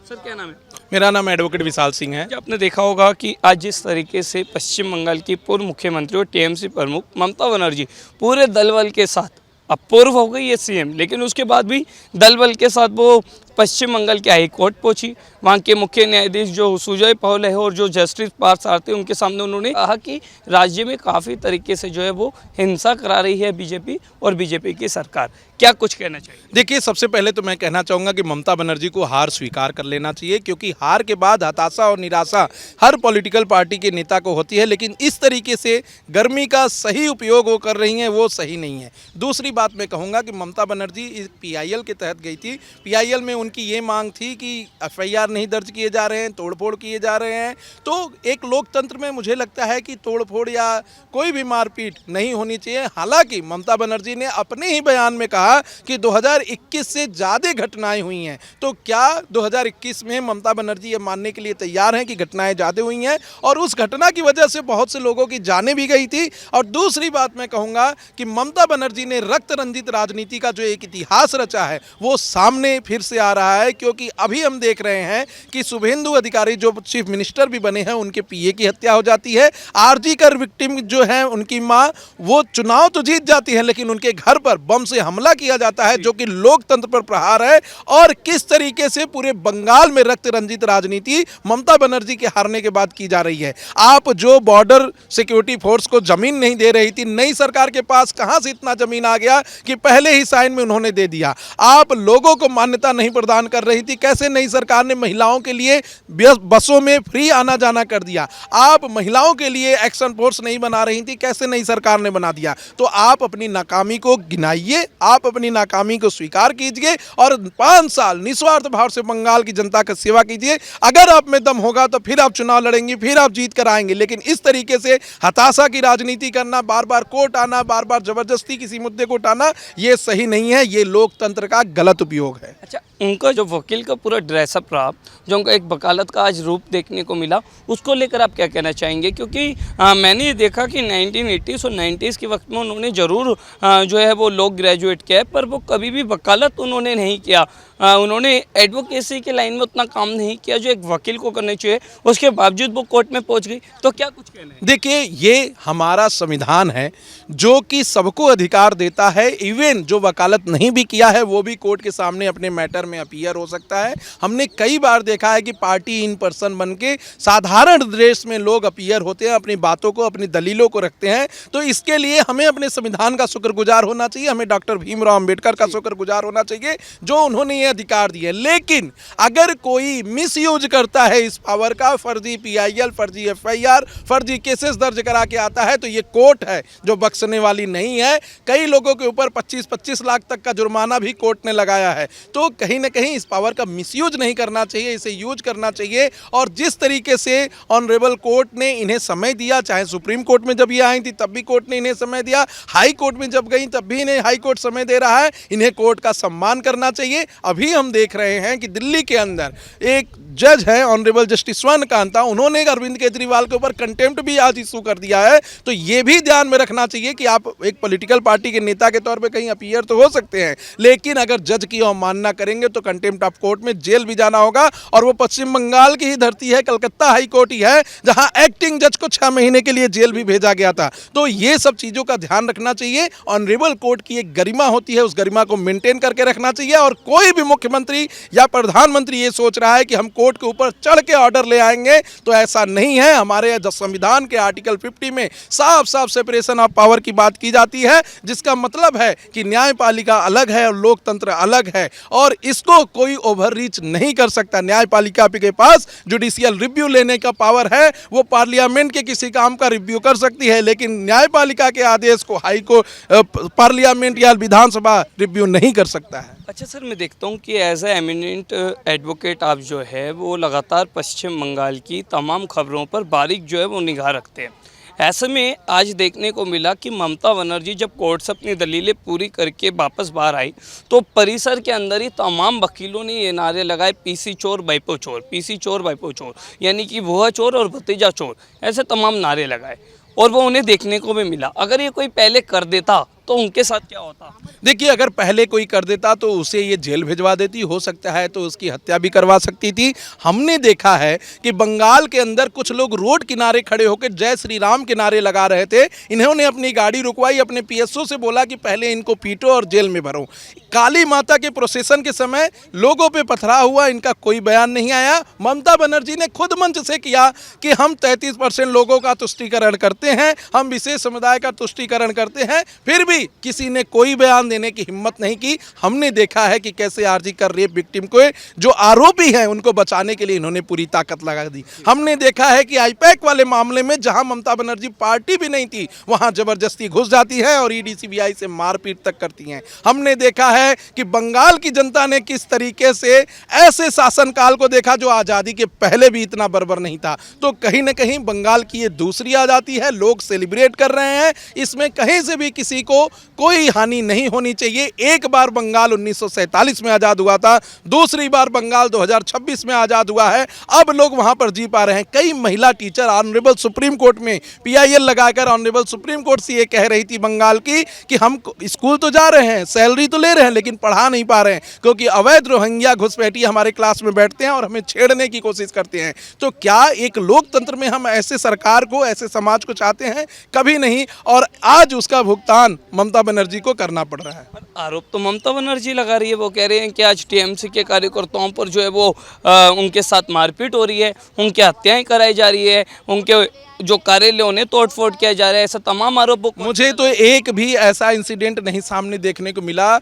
Sir क्या नाम है? मेरा नाम एडवोकेट विशाल सिंह है। आपने देखा होगा कि आज जिस तरीके से पश्चिम बंगाल की पूर्व मुख्यमंत्री और टीएमसी प्रमुख ममता बनर्जी पूरे दल बल के साथ, अब पूर्व हो गई है सीएम, लेकिन उसके बाद भी दल बल के साथ वो पश्चिम बंगाल के हाई कोर्ट पहुंची। वहाँ के मुख्य न्यायाधीश जो सुजय पौल है और जो जस्टिस पार्थसारथी, उनके सामने उन्होंने कहा कि राज्य में काफ़ी तरीके से जो है वो हिंसा करा रही है बीजेपी और बीजेपी की सरकार। क्या कुछ कहना चाहिए? देखिए, सबसे पहले तो मैं कहना चाहूँगा कि ममता बनर्जी को हार स्वीकार कर लेना चाहिए, क्योंकि हार के बाद हताशा और निराशा हर पॉलिटिकल पार्टी के नेता को होती है। लेकिन इस तरीके से गर्मी का सही उपयोग वो कर रही हैं, वो सही नहीं है। दूसरी बात मैं कहूँगा कि ममता बनर्जी पीआईएल के तहत गई थी। पीआईएल में उनकी ये मांग थी कि एफआईआर नहीं दर्ज किए जा रहे हैं, तोड़फोड़ किए जा रहे हैं। तो एक लोकतंत्र में मुझे लगता है कि तोड़फोड़ या कोई भी मारपीट नहीं होनी चाहिए। हालांकि ममता बनर्जी ने अपने ही बयान में कहा कि 2021 से ज़्यादा घटनाएं हुई हैं। तो क्या 2021 में ममता बनर्जी ये मानने के लिए तैयार हैं कि घटनाएं ज़्यादा हुई हैं और उस घटना की वजह से बहुत से लोगों की जानें भी गई थी? और दूसरी बात मैं कहूँगा कि ममता बनर्जी ने रक्त रंजित राजनीति का जो एक इतिहास रचा है वो सामने फिर से आ रहा है, क्योंकि अभी हम देख रहे हैं कि शुभेंदु अधिकारी जो चीफ मिनिस्टर भी बने हैं, उनके पीए की हत्या हो जाती है। आरजी कर विक्टिम जो है उनकी माँ, वो चुनाव तो जीत जाती है लेकिन उनके घर पर बम से हमला किया जाता है, जो कि लोकतंत्र पर प्रहार है। और किस तरीके से पूरे बंगाल में रक्त रंजित राजनीति ममता बनर्जी के हारने के बाद की जा रही है। आप जो बॉर्डर सिक्योरिटी फोर्स को जमीन नहीं दे रही थी, नई सरकार के पास कहां से इतना जमीन आ गया कि पहले ही साइन में उन्होंने दे दिया। आप लोगों को मान्यता नहीं प्रदान कर रही थी, कैसे नई सरकार ने महिलाओं के लिए बसों में फ्री आना जाना कर दिया। आप महिलाओं के लिए एक्शन फोर्स नहीं बना रही थी, कैसे नई सरकार ने बना दिया। तो आप अपनी नाकामी को गिनाइए, आप अपनी नाकामी को स्वीकार कीजिए और 5 साल निस्वार्थ भाव से बंगाल की जनता की सेवा कीजिए। अगर आप में दम होगा तो फिर आप चुनाव लड़ेंगे, फिर आप जीत कर आएंगे। लेकिन इस तरीके से हताशा की राजनीति करना, बार बार कोर्ट आना, बार बार जबरदस्ती किसी मुद्दे को उठाना, ये सही नहीं है। ये लोकतंत्र का गलत उपयोग है। अच्छा, उनका जो वकील का पूरा ड्रेसअप रहा, जो उनका एक वकालत का आज रूप देखने को मिला, उसको लेकर आप क्या कहना चाहेंगे? क्योंकि मैंने ये देखा कि 1980s और 90s के वक्त में उन्होंने ज़रूर जो है वो लॉ ग्रेजुएट किया है, पर वो कभी भी वकालत उन्होंने नहीं किया। उन्होंने एडवोकेसी के लाइन में उतना काम नहीं किया जो एक वकील को करना चाहिए। उसके बावजूद वो कोर्ट में पहुंच गई। तो क्या कुछ कहना है? देखिए, ये हमारा संविधान है जो कि सबको अधिकार देता है। इवन जो वकालत नहीं भी किया है वो भी कोर्ट के सामने अपने मैटर में अपीयर हो सकता है। हमने कई बार देखा है कि पार्टी इन पर्सन बन के साधारण ड्रेस में लोग अपीयर होते हैं, अपनी बातों को, अपनी दलीलों को रखते हैं। तो इसके लिए हमें अपने संविधान का शुक्रगुजार होना चाहिए, हमें डॉक्टर भीमराव अंबेडकर का शुक्रगुजार होना चाहिए जो उन्होंने ये अधिकार दिए। लेकिन अगर कोई मिसयूज करता है इस पावर का, फर्जी पीआईएल, फर्जी एफआईआर, फर्जी केसेस दर्ज करा के आता है, तो ये कोर्ट है जो बख्शने वाली नहीं है। कई लोगों के ऊपर 25-25 लाख तक का जुर्माना भी कोर्ट ने लगाया है। तो कहीं ना कहीं इस पावर का मिसयूज नहीं करना चाहिए, इसे यूज करना चाहिए। और जिस तरीके से ऑनरेबल कोर्ट ने इन्हें समय दिया, चाहे सुप्रीम कोर्ट में जब ये आई थी तब भी कोर्ट ने इन्हें समय दिया, हाई कोर्ट में जब गई तब भी इन्हें हाई कोर्ट समय दे रहा है, इन्हें कोर्ट का सम्मान करना चाहिए। अभी हम देख रहे हैं कि दिल्ली के अंदर एक जज है ऑनरेबल जस्टिस स्वर्ण कांता, उन्होंने अरविंद केजरीवाल के ऊपर कंटेम्प्ट भी आज इशू कर दिया है। तो ये भी ध्यान में रखना चाहिए कि आप एक पॉलिटिकल पार्टी के नेता के तौर पे कहीं अपीयर तो हो सकते हैं, लेकिन अगर जज की अवमानना करेंगे तो कंटेम्प्ट ऑफ कोर्ट में जेल भी जाना होगा। और वो पश्चिम बंगाल की ही धरती है, कलकत्ता हाई कोर्ट ही है जहां एक्टिंग जज को 6 महीने के लिए जेल भी भेजा गया था। तो ये सब चीज़ों का ध्यान रखना चाहिए। ऑनरेबल कोर्ट की एक गरिमा होती है, उस गरिमा को मेंटेन करके रखना चाहिए। और कोई भी मुख्यमंत्री या प्रधानमंत्री ये सोच रहा है कि हम कोर्ट के ऊपर चढ़ के ऑर्डर ले आएंगे, तो ऐसा नहीं है। हमारे संविधान के आर्टिकल 50 में साफ साफ सेपरेशन ऑफ पावर की बात की जाती है, जिसका मतलब है कि न्यायपालिका अलग है और लोकतंत्र अलग है, और इसको कोई ओवररीच नहीं कर सकता। न्यायपालिका के पास जुडिशियल रिव्यू लेने का पावर है, वो पार्लियामेंट के किसी काम का रिव्यू कर सकती है, लेकिन न्यायपालिका के आदेश को हाई कोर्ट, पार्लियामेंट या विधानसभा रिव्यू नहीं कर सकता है। अच्छा सर, मैं देखता हूँ कि एज ए एमिनेंट एडवोकेट आप जो है वो लगातार पश्चिम बंगाल की तमाम खबरों पर बारीक जो है वो निगाह रखते हैं। ऐसे में आज देखने को मिला कि ममता बनर्जी जब कोर्ट से अपनी दलीलें पूरी करके वापस बाहर आई, तो परिसर के अंदर ही तमाम वकीलों ने ये नारे लगाए, पीसी चोर बैपो चोर, पीसी चोर बैपो चोर, यानी कि भुआ चोर और भतीजा चोर, ऐसे तमाम नारे लगाए और वो उन्हें देखने को भी मिला। अगर ये कोई पहले कर देता तो उनके साथ क्या होता? देखिए, अगर पहले कोई कर देता तो उसे ये जेल भिजवा देती, हो सकता है तो उसकी हत्या भी करवा सकती थी। हमने देखा है कि बंगाल के अंदर कुछ लोग रोड किनारे खड़े होकर जय श्री राम के नारे लगा रहे थे। इन्होंने अपनी गाड़ी रुकवाई, अपने पीएसओ से बोला कि पहले इनको पीटो और जेल में भरो। काली माता के प्रोसेसन के समय लोगों पे पथराव हुआ, इनका कोई बयान नहीं आया। ममता बनर्जी ने खुद मंच से किया कि हम 33% लोगों का तुष्टीकरण करते हैं, हम विशेष समुदाय का तुष्टीकरण करते हैं, फिर भी किसी ने कोई बयान देने की हिम्मत नहीं की। हमने देखा है कि कैसे आरजी कर रेप विक्टिम को जो आरोपी हैं उनको बचाने के लिए इन्होंने पूरी ताकत लगा दी। हमने देखा है कि आईपैक वाले मामले में जहां ममता बनर्जी पार्टी भी नहीं थी वहां जबरदस्ती घुस जाती है और ईडी सीबीआई से मारपीट तक करती हैं। हमने देखा है कि बंगाल की जनता ने किस तरीके से ऐसे शासनकाल को देखा जो आज़ादी के पहले भी इतना बर्बर नहीं था। तो कहीं ना कहीं बंगाल की ये दूसरी आज़ादी है, लोग सेलिब्रेट कर रहे हैं, इसमें कहीं से भी किसी को कोई हानि नहीं होनी चाहिए। एक बार बंगाल 1947 में आज़ाद हुआ था, दूसरी बार बंगाल 2026 में आज़ाद हुआ है, अब लोग वहां पर जी पा रहे हैं। कई महिला टीचर ऑनरेबल सुप्रीम कोर्ट में PIL लगाकर ऑनरेबल सुप्रीम कोर्ट से ये कह रही थी बंगाल की कि हम स्कूल तो जा रहे हैं, सैलरी तो ले रहे हैं, लेकिन पढ़ा नहीं पा रहे हैं क्योंकि अवैध रोहिंग्या घुसपैठिए हमारे क्लास में बैठते हैं और हमें छेड़ने की कोशिश करते हैं। तो क्या एक लोकतंत्र में हम ऐसे सरकार को, ऐसे समाज को चाहते हैं? कभी नहीं। और आज उसका भुगतान ममता बनर्जी को करना पड़ रहा है। आरोप तो ममता बनर्जी लगा रही है, वो कह रहे हैं कि आज TMC के कार्यकर्ताओं पर जो है वो उनके साथ मारपीट हो रही है, उनकी हत्याएं कराई जा रही है, उनके जो कार्यालयों ने तोड़फोड़ किया जा रहा है, ऐसा तमाम आरोपों को। मुझे तो एक भी ऐसा इंसिडेंट नहीं सामने देखने को मिला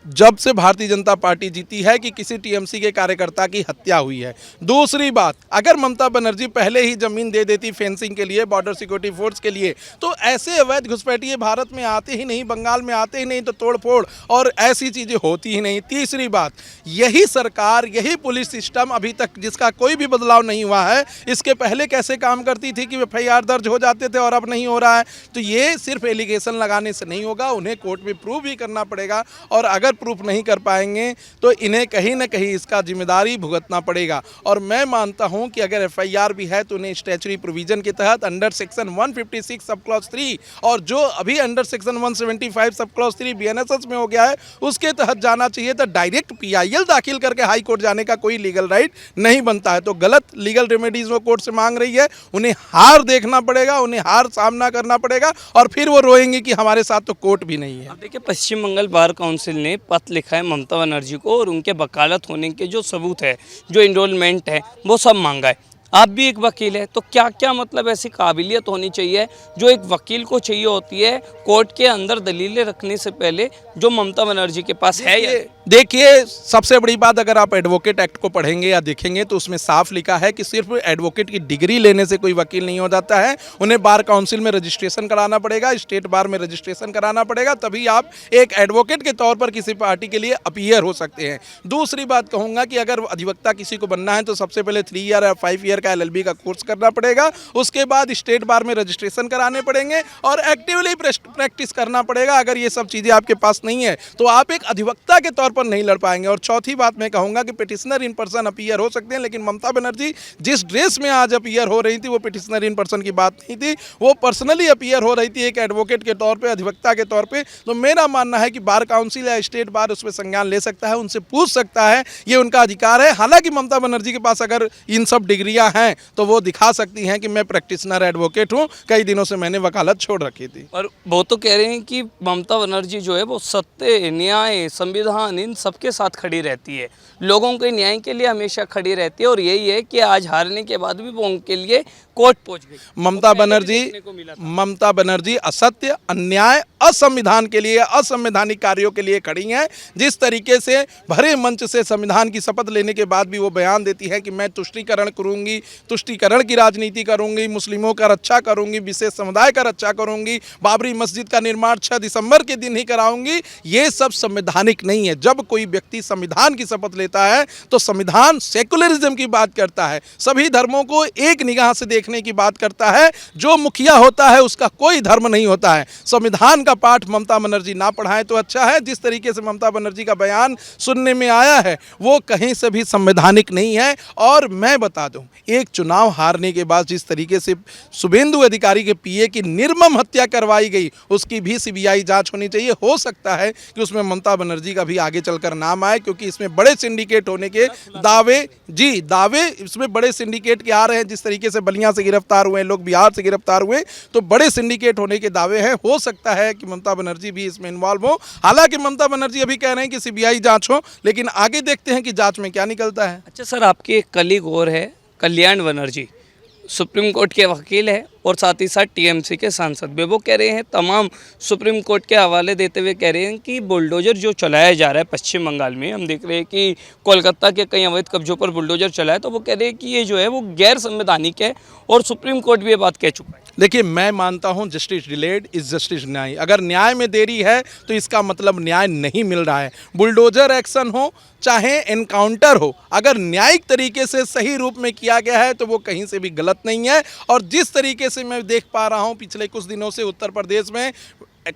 जब से भारतीय जनता पार्टी जीती है कि किसी TMC के कार्यकर्ता की हत्या हुई है। दूसरी बात, अगर ममता बनर्जी पहले ही जमीन दे देती फेंसिंग के लिए, बॉर्डर सिक्योरिटी फोर्स के लिए, तो ऐसे अवैध घुसपैठिए भारत में आते ही नहीं, बंगाल में आते ही नहीं, तो तोड़फोड़ और ऐसी चीज़ें होती ही नहीं। तीसरी बात, यही सरकार, यही पुलिस सिस्टम अभी तक जिसका कोई भी बदलाव नहीं हुआ है, इसके पहले कैसे काम करती थी कि FIR दर्ज हो जाते थे और अब नहीं हो रहा है। तो ये सिर्फ एलिगेशन लगाने से नहीं होगा, उन्हें कोर्ट में प्रूव भी करना पड़ेगा और अगर प्रूफ नहीं कर पाएंगे तो इन्हें कहीं ना कहीं इसका जिम्मेदारी भुगतना पड़ेगा। और मैं मानता हूं कि अगर FIR भी है तो उन्हें स्टैच्यूटरी प्रोविजन के तहत अंडर सेक्शन 156 सब क्लॉज 3 और जो अभी under section 175 sub clause 3 BNSS में हो गया है उसके तहत जाना चाहिए। तो डायरेक्ट PIL दाखिल करके हाई कोर्ट जाने का कोई लीगल राइट नहीं बनता है। तो गलत लीगल रेमेडीज वो कोर्ट से मांग रही है, उन्हें हार देखना पड़ेगा, उन्हें हार सामना करना पड़ेगा और फिर वो रोएंगे कि हमारे साथ तो कोर्ट भी नहीं है। अब देखिए, पश्चिम बंगाल बार काउंसिल ने पत्र लिखा है ममता बनर्जी को और उनके वकालत होने के जो सबूत है, जो इनरोलमेंट है, वो सब मांगा है। आप भी एक वकील है, तो क्या क्या मतलब ऐसी काबिलियत होनी चाहिए जो एक वकील को चाहिए होती है कोर्ट के अंदर दलीलें रखने से पहले, जो ममता बनर्जी के पास है? या देखिए, सबसे बड़ी बात, अगर आप एडवोकेट एक्ट को पढ़ेंगे या देखेंगे तो उसमें साफ लिखा है कि सिर्फ एडवोकेट की डिग्री लेने से कोई वकील नहीं हो जाता है। उन्हें बार काउंसिल में रजिस्ट्रेशन कराना पड़ेगा, स्टेट बार में रजिस्ट्रेशन कराना पड़ेगा, तभी आप एक एडवोकेट के तौर पर किसी पार्टी के लिए अपीयर हो सकते हैं। दूसरी बात कहूँगा कि अगर अधिवक्ता किसी को बनना है तो सबसे पहले 3 ईयर या 5 ईयर का LLB का कोर्स करना पड़ेगा, उसके बाद स्टेट बार में रजिस्ट्रेशन कराने पड़ेंगे और एक्टिवली प्रैक्टिस करना पड़ेगा। अगर ये सब चीज़ें आपके पास नहीं है तो आप एक अधिवक्ता के तौर पर नहीं लड़ पाएंगे। और चौथी बात मैं कहूंगा कि पिटिशनर इन पर्सन अपीयर हो सकते हैं, लेकिन ममता बनर्जी जिस ड्रेस में आज अपीयर हो रही थी वो पिटिशनर इन पर्सन की बात नहीं थी, वो पर्सनली अपीयर हो रही थी एक एडवोकेट के तौर पे, अधिवक्ता के तौर पे। तो मेरा मानना है कि बार काउंसिल या स्टेट बार उसमें संज्ञान ले सकता है, उनसे पूछ सकता है, ये उनका अधिकार है। हालांकि ममता बनर्जी के पास अगर इन सब डिग्रियां हैं तो वो दिखा सकती हैं कि मैं प्रैक्टिशनर एडवोकेट हूँ, कई दिनों से मैंने वकालत छोड़ रखी थी। और वो तो कह रहे हैं कि ममता बनर्जी जो है वो सत्य, न्याय, संविधान, इन सबके साथ खड़ी रहती है, लोगों के न्याय के लिए हमेशा खड़ी रहती है। और यही है कि आज हारने के बाद भी वो उनके लिए कोर्ट पहुंच गई। ममता बनर्जी असत्य, अन्याय, असंविधान के लिए, असंवैधानिक कार्यों के लिए खड़ी हैं। जिस तरीके से भरे मंच से संविधान की शपथ लेने के बाद भी वो बयान देती है कि मैं तुष्टीकरण करूंगी, तुष्टीकरण की राजनीति करूंगी, मुस्लिमों का रक्षा करूंगी, विशेष समुदाय का रक्षा करूंगी, बाबरी मस्जिद का निर्माण 6 दिसंबर के दिन ही कराऊंगी, ये सब संवैधानिक नहीं है। जब कोई व्यक्ति संविधान की शपथ लेता है तो संविधान सेकुलरिज्म की बात करता है, सभी धर्मों को एक निगाह से देखने की बात करता है। जो मुखिया होता है उसका कोई धर्म नहीं होता है। संविधान का पाठ ममता बनर्जी ना पढ़ाएं तो अच्छा है। जिस तरीके से ममता बनर्जी का बयान सुनने में आया है वो कहीं से भी संवैधानिक नहीं है। और मैं बता दूं, एक चुनाव हारने के बाद जिस तरीके से शुभेंदु अधिकारी के पीए की निर्मम हत्या करवाई गई, उसकी भी सीबीआई जांच होनी चाहिए। हो सकता है कि उसमें ममता बनर्जी का भी आगे चलकर नाम आए, क्योंकि इसमें बड़े सिंडिकेट होने के दावे इसमें बड़े सिंडिकेट के आ रहे हैं। जिस तरीके से बलिया से गिरफ्तार हुए लोग, बिहार से गिरफ्तार हुए, तो बड़े सिंडिकेट होने के दावे हैं। हो सकता है कि ममता बनर्जी भी इसमें इन्वॉल्व हो। हालांकि ममता बनर्जी अभी कह रहे हैं कि सीबीआई जांच हो, लेकिन आगे देखते हैं कि जांच में क्या निकलता है। अच्छा सर, आपके एक कलीग और है कल्याण बनर्जी, सुप्रीम कोर्ट के वकील है और साथ ही साथ टीएमसी के सांसद भी। वो कह रहे हैं, तमाम सुप्रीम कोर्ट के हवाले देते हुए कह रहे हैं कि बुलडोजर जो चलाया जा रहा है पश्चिम बंगाल में, हम देख रहे हैं कि कोलकाता के कई अवैध कब्जों पर बुलडोजर चला है, तो वो कह रहे हैं कि ये जो है वो गैर संवैधानिक है और सुप्रीम कोर्ट भी ये बात कह चुका है। देखिए, मैं मानता हूं जस्टिस डिलेड इज जस्टिस न्याय। अगर न्याय में देरी है तो इसका मतलब न्याय नहीं मिल रहा है। बुलडोजर एक्शन हो चाहे एनकाउंटर हो, अगर न्यायिक तरीके से सही रूप में किया गया है तो वो कहीं से भी गलत नहीं है। और जिस तरीके से मैं देख पा रहा हूं पिछले कुछ दिनों से उत्तर प्रदेश में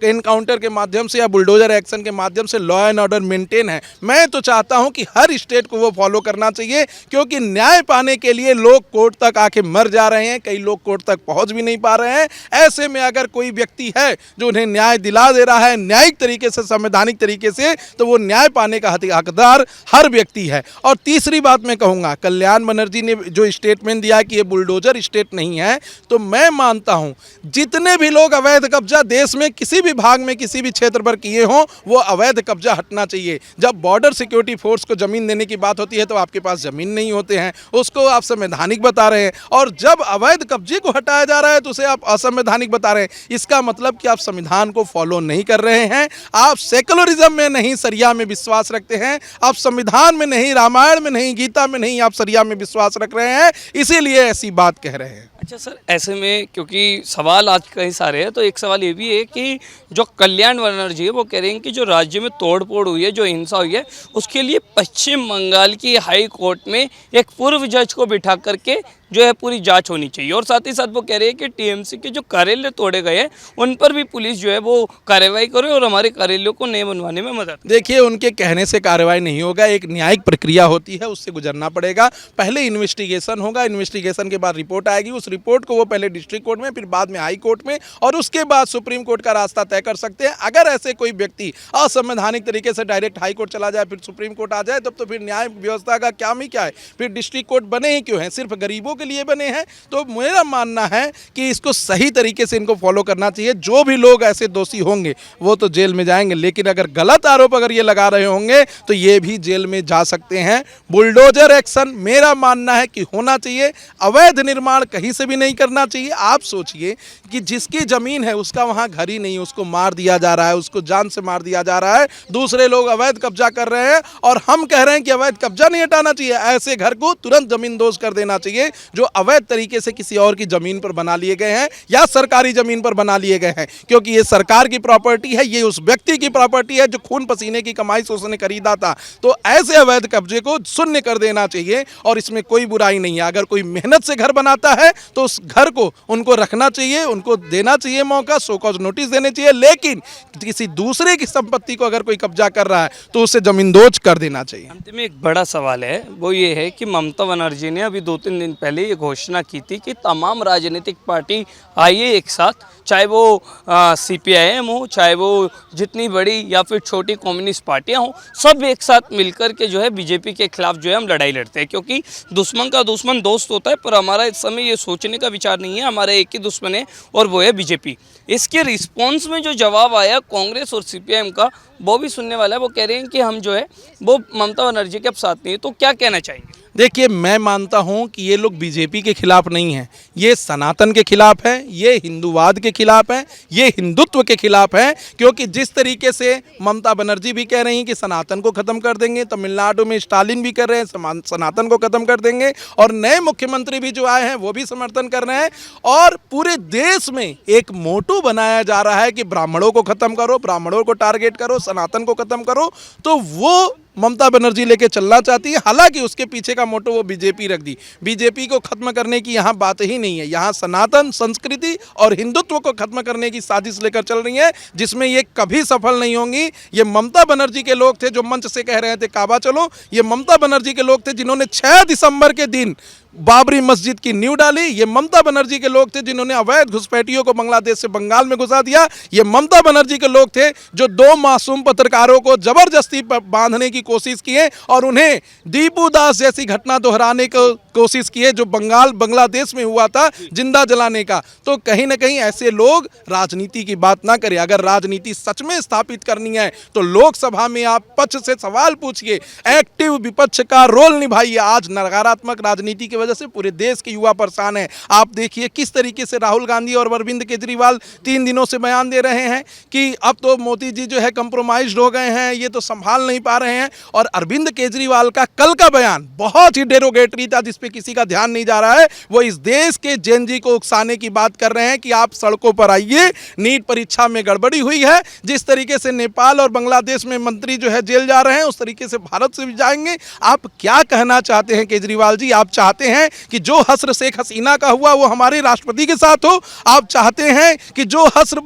एनकाउंटर के माध्यम से या बुलडोजर एक्शन के माध्यम से लॉ एंड ऑर्डर मेंटेन है। मैं तो चाहता हूं कि हर स्टेट को वो फॉलो करना चाहिए, क्योंकि न्याय पाने के लिए लोग कोर्ट तक आके मर जा रहे हैं, कई लोग कोर्ट तक पहुंच भी नहीं पा रहे हैं। ऐसे में अगर कोई व्यक्ति है जो उन्हें न्याय दिला दे रहा है न्यायिक तरीके से, संवैधानिक तरीके से, तो वो न्याय पाने का हकदार हर व्यक्ति है। और तीसरी बात मैं कहूँगा, कल्याण बनर्जी ने जो स्टेटमेंट दिया कि ये बुलडोजर स्टेट नहीं है, तो मैं मानता हूँ जितने भी लोग अवैध कब्जा देश में किसी भी भाग में किसी भी क्षेत्र पर किए हों, वो अवैध कब्जा हटना चाहिए। जब बॉर्डर सिक्योरिटी फोर्स को जमीन देने की बात होती है तो आपके पास जमीन नहीं होते हैं, उसको आप संवैधानिक बता रहे हैं। और जब अवैध कब्जे को हटाया जा रहा है तो उसे आप असंवैधानिक बता रहे हैं। इसका मतलब कि आप संविधान को फॉलो नहीं कर रहे हैं, आप सेकुलरिज्म में नहीं सरिया में विश्वास रखते हैं, आप संविधान में नहीं, रामायण में नहीं, गीता में नहीं, आप सरिया में विश्वास रख रहे हैं, इसीलिए ऐसी बात कह रहे हैं। अच्छा सर, ऐसे में क्योंकि सवाल आज कई सारे हैं, तो एक सवाल ये भी है कि जो कल्याण बनर्जी है वो कह रहे हैं कि जो राज्य में तोड़फोड़ हुई है, जो हिंसा हुई है, उसके लिए पश्चिम बंगाल की हाई कोर्ट में एक पूर्व जज को बिठा करके जो है पूरी जांच होनी चाहिए। और साथ ही साथ वो कह रहे हैं कि टीएमसी के जो कार्यालय तोड़े गए हैं उन पर भी पुलिस जो है वो कार्रवाई करे और हमारे कार्यालयों को नए बनवाने में मदद। देखिए, उनके कहने से कार्रवाई नहीं होगा, एक न्यायिक प्रक्रिया होती है, उससे गुजरना पड़ेगा। पहले इन्वेस्टिगेशन होगा, इन्वेस्टिगेशन के बाद रिपोर्ट आएगी, उस रिपोर्ट को वो पहले डिस्ट्रिक्ट कोर्ट में, फिर बाद में हाई कोर्ट में, और उसके बाद सुप्रीम कोर्ट का रास्ता तय कर सकते हैं। अगर ऐसे कोई व्यक्ति असंवैधानिक तरीके से डायरेक्ट हाई कोर्ट चला जाए, फिर सुप्रीम कोर्ट आ जाए, तब तो फिर न्याय व्यवस्था का क्या ही क्या है। फिर डिस्ट्रिक्ट कोर्ट बने ही क्यों हैं? सिर्फ गरीबों के लिए बने हैं। तो मेरा मानना है कि इसको सही तरीके से इनको फॉलो करना चाहिए। जो भी लोग ऐसे दोषी होंगे वो तो जेल में जाएंगे, लेकिन अगर गलत आरोप अगर ये लगा रहे होंगे तो ये भी जेल में जा सकते हैं। बुलडोजर एक्शन मेरा मानना है कि होना चाहिए। अवैध निर्माण कहीं से भी नहीं करना चाहिए। आप सोचिए कि जिसकी जमीन है उसका वहां घर ही नहीं, उसको मार दिया जा रहा है, उसको जान से मार दिया जा रहा है, दूसरे लोग अवैध कब्जा कर रहे हैं और हम कह रहे हैं कि अवैध कब्जा नहीं हटाना चाहिए। ऐसे घर को तुरंत जमींदोज कर देना चाहिए जो अवैध तरीके से किसी और की जमीन पर बना लिए गए हैं या सरकारी जमीन पर बना लिए गए हैं, क्योंकि ये सरकार की प्रॉपर्टी है, ये उस व्यक्ति की प्रॉपर्टी है जो खून पसीने की कमाई से उसने खरीदा था। तो ऐसे अवैध कब्जे को शून्य कर देना चाहिए और इसमें कोई बुराई नहीं है। अगर कोई मेहनत से घर बनाता है तो उस घर को उनको रखना चाहिए, उनको देना चाहिए मौका, शो कॉज नोटिस देने चाहिए, लेकिन किसी दूसरे की संपत्ति को अगर कोई कब्जा कर रहा है तो उसे जमींदोज कर देना चाहिए। अंत में एक बड़ा सवाल है, वो ये है कि ममता बनर्जी ने अभी 2-3 दिन पहले ये घोषणा की थी कि तमाम राजनीतिक पार्टी आइए एक साथ, चाहे वो सीपीआईएम हो, चाहे वो जितनी बड़ी या फिर छोटी कम्युनिस्ट पार्टियां हो, सब एक साथ मिलकर के जो है बीजेपी के खिलाफ जो है हम लड़ाई लड़ते हैं। क्योंकि दुश्मन का दुश्मन दोस्त होता है, पर हमारा इस समय ये सोचने का विचार नहीं है, हमारा एक ही दुश्मन है और वो है बीजेपी। इसके रिस्पॉन्स में जो जवाब आया कांग्रेस और सीपीआईएम का, वो भी सुनने वाला है। वो कह रहे हैं कि हम जो है वो ममता बनर्जी के अब साथ नहीं है। तो क्या कहना चाहेंगे? देखिए, मैं मानता हूं कि ये लोग बीजेपी के खिलाफ नहीं हैं, ये सनातन के खिलाफ है, ये हिंदूवाद के खिलाफ है, ये हिंदुत्व के खिलाफ है। क्योंकि जिस तरीके से ममता बनर्जी भी कह रही हैं कि सनातन को खत्म कर देंगे, तमिलनाडु में स्टालिन भी कर रहे हैं सनातन को खत्म कर देंगे, और नए मुख्यमंत्री भी जो आए हैं वो भी समर्थन कर रहे हैं। और पूरे देश में एक मोटो बनाया जा रहा है कि ब्राह्मणों को खत्म करो, ब्राह्मणों को टारगेट करो, सनातन को खत्म करो। तो वो ममता बनर्जी लेके चलना चाहती है। हालांकि उसके पीछे का मोटो वो बीजेपी रख दी। बीजेपी को खत्म करने की यहाँ बात ही नहीं है, यहाँ सनातन संस्कृति और हिंदुत्व को खत्म करने की साजिश लेकर चल रही है, जिसमें ये कभी सफल नहीं होंगी। ये ममता बनर्जी के लोग थे जो मंच से कह रहे थे काबा चलो, ये ममता बनर्जी के लोग थे जिन्होंने 6 दिसंबर के दिन बाबरी मस्जिद की नींव डाली, ये ममता बनर्जी के लोग थे जिन्होंने अवैध घुसपैठियों को बांग्लादेश से बंगाल में घुसा दिया, ये ममता बनर्जी के लोग थे जो 2 मासूम पत्रकारों को जबरदस्ती बांधने की कोशिश किए और उन्हें दीपू दास जैसी घटना दोहराने को कोशिश किए जो बांग्लादेश में हुआ था, जिंदा जलाने का। तो कहीं ना कहीं ऐसे लोग राजनीति की बात ना करें। अगर राजनीति सच में स्थापित करनी है तो लोकसभा में आप पक्ष से सवाल पूछिए, एक्टिव विपक्ष का रोल निभाइए। आज नकारात्मक राजनीति की वजह से पूरे देश के युवा परेशान है। आप देखिए किस तरीके से राहुल गांधी और अरविंद केजरीवाल 3 दिनों से बयान दे रहे हैं कि अब तो मोदी जी जो है कंप्रोमाइज्ड हो गए हैं, ये तो संभाल नहीं पा रहे हैं। और अरविंद केजरीवाल का कल का बयान बहुत ही डेरोगेटरी था, जिस पे किसी का ध्यान नहीं जा रहा है। वो इस देश के जेनजी को उकसाने की बात कर रहे हैं कि आप सड़कों पर आइए, नीट परीक्षा में गड़बड़ी हुई है। जिस तरीके से नेपाल और बांग्लादेश में मंत्री जो है जेल जा रहे हैं, उस तरीके से भारत से भी जाएंगे। आप क्या कहना चाहते हैं केजरीवाल जी? आप चाहते हैं कि जो हश्र शेख हसीना का हुआ वो हमारे राष्ट्रपति के साथ हो? आप चाहते हैं कि जो हश्र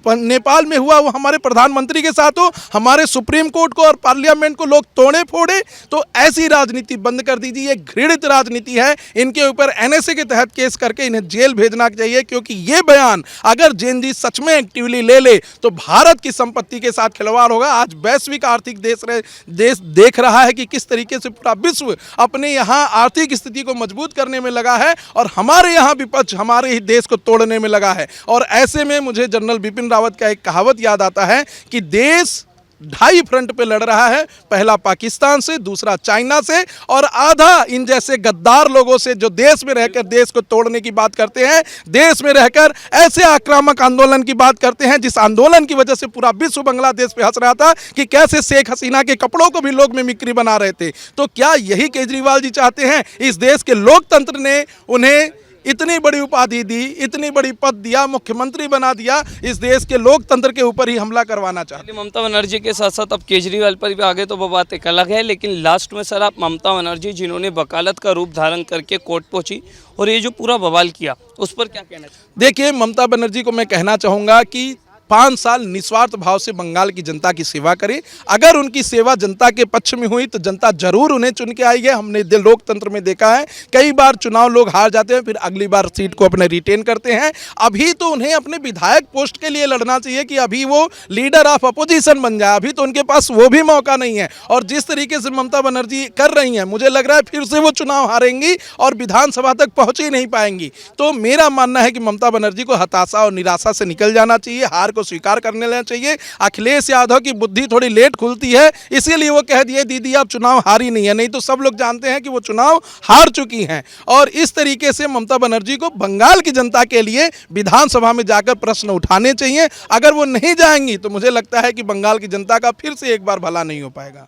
नेपाल में हुआ वो हमारे प्रधानमंत्री के साथ हो? हमारे सुप्रीम कोर्ट को और पार्लियामेंट को लोग तोड़े फोड़े? तो ऐसी राजनीति बंद कर दीजिए। ये घृणित राजनीति है। इनके ऊपर एनएसए के तहत केस करके इन्हें जेल भेजना चाहिए, क्योंकि ये बयान अगर जेनजी सच में एक्टिवली ले तो भारत की संपत्ति के साथ खिलवाड़ होगा। आज वैश्विक आर्थिक देश देख रहा है कि किस तरीके से पूरा विश्व अपने यहाँ आर्थिक स्थिति को मजबूत करने में लगा है और हमारे यहाँ विपक्ष हमारे ही देश को तोड़ने में लगा है। और ऐसे में मुझे जनरल बिपिन रावत का एक कहावत याद आता है कि देश 2 फ्रंट पे लड़ रहा है, पहला पाकिस्तान से, दूसरा चाइना से और आधा इन जैसे गद्दार लोगों से जो देश में रहकर देश को तोड़ने की बात करते हैं, देश में रहकर ऐसे आक्रामक आंदोलन की बात करते हैं जिस आंदोलन की वजह से पूरा विश्व बांग्लादेश पे हंस रहा था कि कैसे शेख हसीना के कपड़ों को भी लोग मिमिक्री बना रहे थे। तो क्या यही केजरीवाल जी चाहते हैं? इस देश के लोकतंत्र ने उन्हें इतनी बड़ी उपाधि दी, इतनी बड़ी पद दिया, मुख्यमंत्री बना दिया, इस देश के लोकतंत्र के ऊपर ही हमला करवाना चाहते हैं। ममता बनर्जी के साथ साथ अब केजरीवाल पर भी आगे तो वो बात एक अलग है, लेकिन लास्ट में सर आप ममता बनर्जी जिन्होंने वकालत का रूप धारण करके कोर्ट पहुंची और ये जो पूरा बवाल किया उस पर क्या कहना चाहिए? देखिए, ममता बनर्जी को मैं कहना चाहूँगा कि 5 साल निस्वार्थ भाव से बंगाल की जनता की सेवा करें। अगर उनकी सेवा जनता के पक्ष में हुई तो जनता जरूर उन्हें चुन के आई है। हमने लोकतंत्र में देखा है कई बार चुनाव लोग हार जाते हैं, फिर अगली बार सीट को अपने रिटेन करते हैं। अभी तो उन्हें अपने विधायक पोस्ट के लिए लड़ना चाहिए कि अभी वो लीडर ऑफ अपोजिशन बन जाए। अभी तो उनके पास वो भी मौका नहीं है। और जिस तरीके से ममता बनर्जी कर रही हैं, मुझे लग रहा है फिर से वो चुनाव हारेंगी और विधानसभा तक पहुंच ही नहीं पाएंगी। तो मेरा मानना है कि ममता बनर्जी को हताशा और निराशा से निकल जाना चाहिए, हार को स्वीकार करने लेना चाहिए। अखिलेश यादव की बुद्धि थोड़ी लेट खुलती है, इसीलिए वो कह दिए दीदी आप चुनाव हारी नहीं है, नहीं तो सब लोग जानते हैं कि वो चुनाव हार चुकी हैं। और इस तरीके से ममता बनर्जी को बंगाल की जनता के लिए विधानसभा में जाकर प्रश्न उठाने चाहिए। अगर वो नहीं जाएंगी तो मुझे लगता है कि बंगाल की जनता का फिर से एक बार भला नहीं हो पाएगा।